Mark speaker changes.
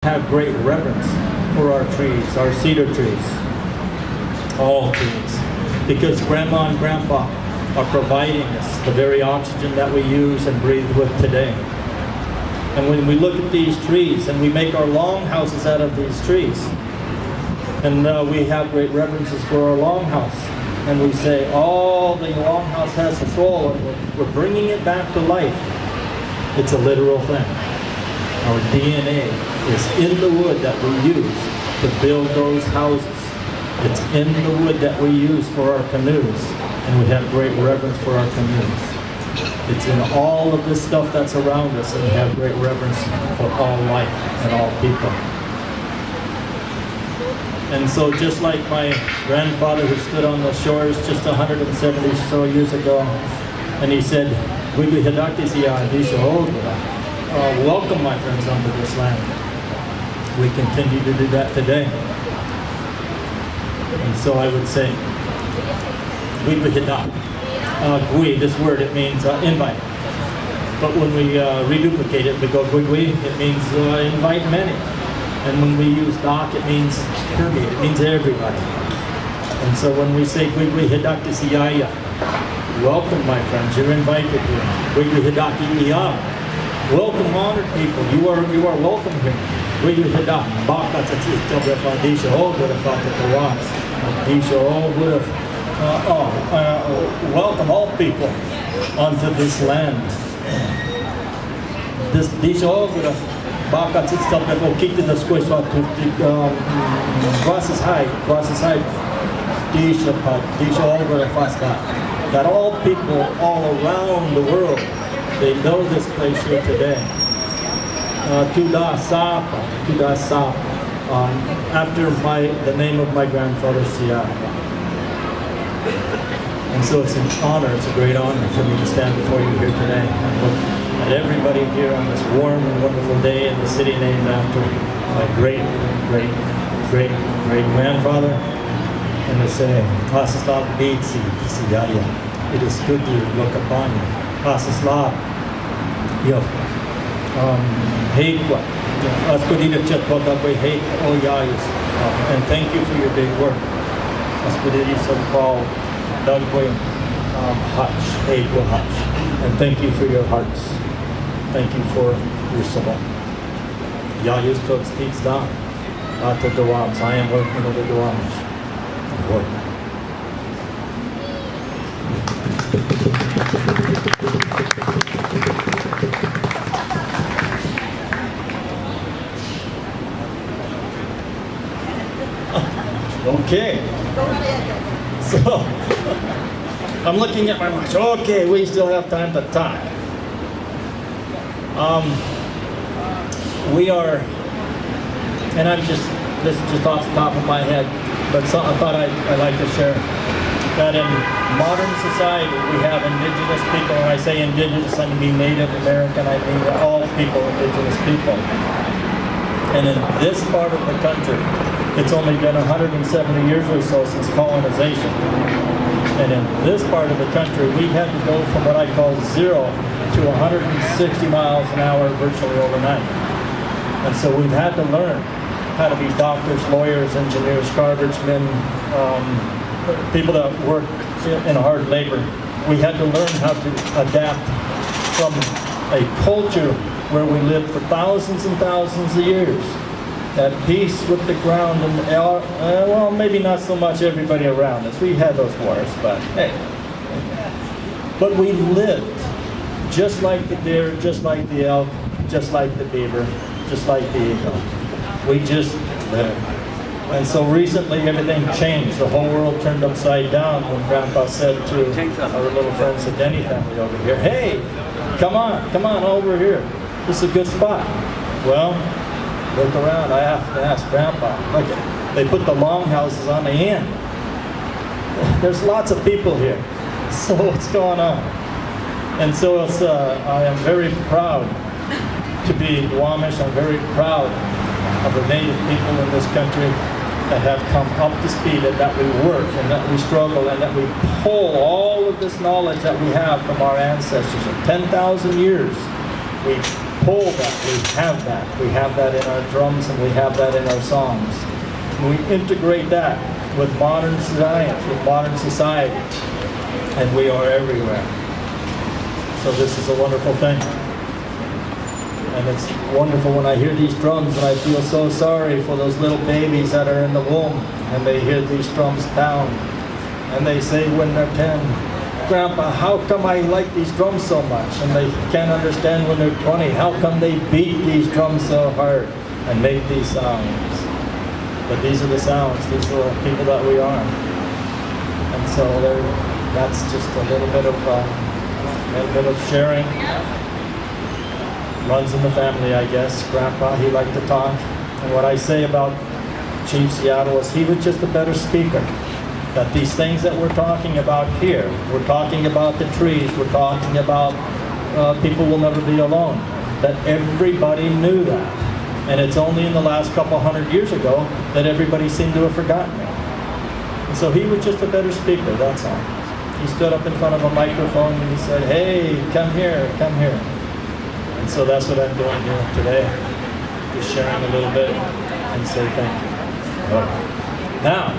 Speaker 1: have great reverence for our trees, our cedar trees, all trees, because Grandma and Grandpa are providing us the very oxygen that we use and breathe with today. And when we look at these trees and we make our longhouses out of these trees, and we have great reverences for our longhouse, and we say, oh, the longhouse has a soul, and we're bringing it back to life. It's a literal thing. Our DNA is in the wood that we use to build those houses. It's in the wood that we use for our canoes, and we have great reverence for our canoes. It's in all of this stuff that's around us, and we have great reverence for all life and all people. And so just like my grandfather who stood on the shores just 170 so years ago, and he said, welcome my friends onto this land. We continue to do that today. And so I would say, gui, this word, it means invite. But when we reduplicate it, we go gui, it means invite many. And when we use dak, it means permeate, it means everybody. And so when we say gui hidaki siyaya, welcome my friends, you're invited here. Gui hidaki iya. Welcome, honored people. You are welcome here. Welcome all people onto this land. This all would have bakat sit stop before kicked the squash to glasses high. That all people all around the world, they know this place here today. Tuda Sapa, after the name of my grandfather, Sia. And so it's an honor, it's a great honor for me to stand before you here today and look at everybody here on this warm and wonderful day in the city named after my great grandfather, and to say, Pasislav Beatsi, Siyaya. It is good to look upon you. Pasislav. And thank you for your big work. And thank you for your hearts. Thank you for your soul. Yayus Cooks Teats Down. Out the Duwamish. I am working with the Duwamish. Okay, so I'm looking at my watch. Okay, we still have time to talk. We are, and this is just off the top of my head, but I thought I'd like to share that in modern society we have indigenous people. When I say indigenous, I mean Native American, I mean all people, indigenous people. And in this part of the country, it's only been 170 years or so since colonization. And in this part of the country, we've had to go from what I call 0 to 160 miles an hour virtually overnight. And so we've had to learn how to be doctors, lawyers, engineers, garbage men, people that work in hard labor. We had to learn how to adapt from a culture where we lived for thousands and thousands of years, at peace with the ground, and well, maybe not so much everybody around us. We had those wars, but hey. But we lived just like the deer, just like the elk, just like the beaver, just like the eagle. We just lived. And so recently everything changed. The whole world turned upside down when Grandpa said to our little friends, the Denny family over here, hey, come on over here. This is a good spot. Well, look around. I have to ask Grandpa. Look at, they put the longhouses on the end. There's lots of people here. So what's going on? And so it's, I am very proud to be Duwamish. I'm very proud of the Native people in this country that have come up to speed and that we work and that we struggle and that we pull all of this knowledge that we have from our ancestors of 10,000 years. We pull that. We have that in our drums, and we have that in our songs. And we integrate that with modern science, with modern society, and we are everywhere. So this is a wonderful thing. And it's wonderful when I hear these drums, and I feel so sorry for those little babies that are in the womb, and they hear these drums pound, and they say when they're 10, Grandpa, how come I like these drums so much? And they can't understand when they're 20, how come they beat these drums so hard and make these sounds? But these are the sounds, these are the people that we are. And so that's just a little bit of sharing. Runs in the family, I guess. Grandpa, he liked to talk. And what I say about Chief Seattle is he was just a better speaker. That these things that we're talking about here, we're talking about the trees, we're talking about people will never be alone. That everybody knew that. And it's only in the last couple hundred years ago that everybody seemed to have forgotten it. And so he was just a better speaker, that's all. He stood up in front of a microphone and he said, hey, come here, come here. And so that's what I'm doing here today. Just sharing a little bit and say thank you. Now,